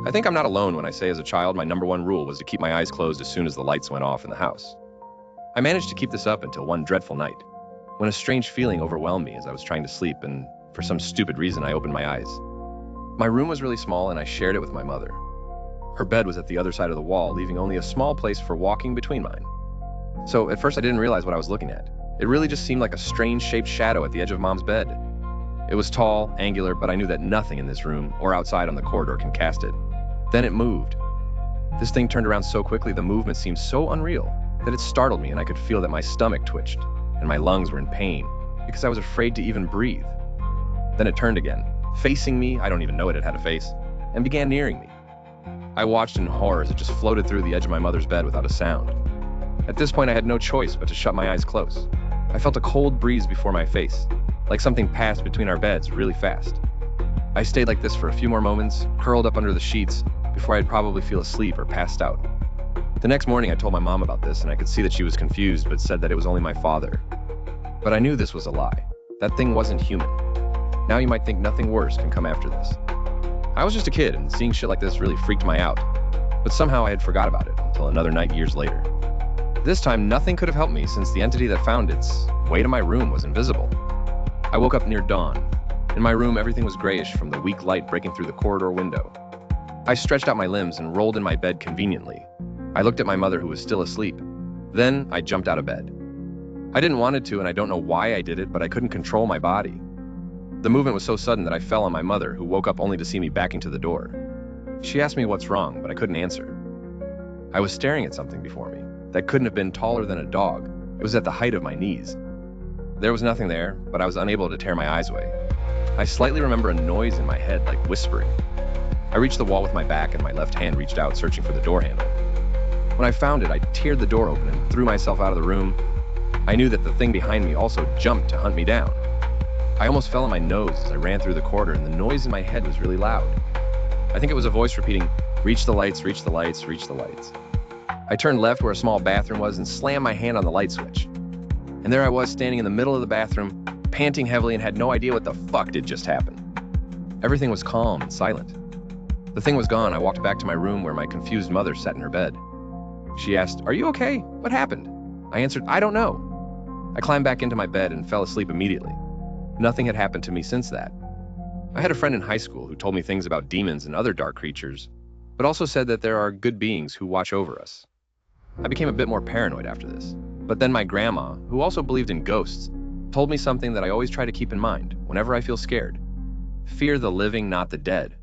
I think I'm not alone when I say as a child my number one rule was to keep my eyes closed as soon as the lights went off in the house. I managed to keep this up until one dreadful night, when a strange feeling overwhelmed me as I was trying to sleep, and for some stupid reason I opened my eyes. My room was really small and I shared it with my mother. Her bed was at the other side of the wall, leaving only a small place for walking between mine. So at first I didn't realize what I was looking at. It really just seemed like a strange shaped shadow at the edge of Mom's bed. It was tall, angular, but I knew that nothing in this room or outside on the corridor can cast it. Then it moved. This thing turned around so quickly the movement seemed so unreal that it startled me, and I could feel that my stomach twitched and my lungs were in pain because I was afraid to even breathe. Then it turned again, facing me, I don't even know it had a face, and began nearing me. I watched in horror as it just floated through the edge of my mother's bed without a sound. At this point I had no choice but to shut my eyes close. I felt a cold breeze before my face, like something passed between our beds really fast. I stayed like this for a few more moments, curled up under the sheets, before I'd probably feel asleep or passed out. The next morning I told my mom about this, and I could see that she was confused but said that it was only my father. But I knew this was a lie. That thing wasn't human. Now you might think nothing worse can come after this. I was just a kid, and seeing shit like this really freaked me out. But somehow I had forgot about it until another night years later. This time nothing could have helped me since the entity that found its way to my room was invisible. I woke up near dawn. In my room everything was grayish from the weak light breaking through the corridor window. I stretched out my limbs and rolled in my bed conveniently. I looked at my mother who was still asleep. Then I jumped out of bed. I didn't want to, and I don't know why I did it, but I couldn't control my body. The movement was so sudden that I fell on my mother, who woke up only to see me backing to the door. She asked me what's wrong, but I couldn't answer. I was staring at something before me that couldn't have been taller than a dog. It was at the height of my knees. There was nothing there, but I was unable to tear my eyes away. I slightly remember a noise in my head, like whispering. I reached the wall with my back and my left hand reached out, searching for the door handle. When I found it, I teared the door open and threw myself out of the room. I knew that the thing behind me also jumped to hunt me down. I almost fell on my nose as I ran through the corridor, and the noise in my head was really loud. I think it was a voice repeating, "Reach the lights, reach the lights, reach the lights." I turned left where a small bathroom was and slammed my hand on the light switch. And there I was, standing in the middle of the bathroom, panting heavily, and had no idea what the fuck did just happen. Everything was calm and silent. The thing was gone. I walked back to my room where my confused mother sat in her bed. She asked, "Are you okay? What happened?" I answered, "I don't know." I climbed back into my bed and fell asleep immediately. Nothing had happened to me since that. I had a friend in high school who told me things about demons and other dark creatures, but also said that there are good beings who watch over us. I became a bit more paranoid after this. But then my grandma, who also believed in ghosts, told me something that I always try to keep in mind whenever I feel scared. Fear the living, not the dead.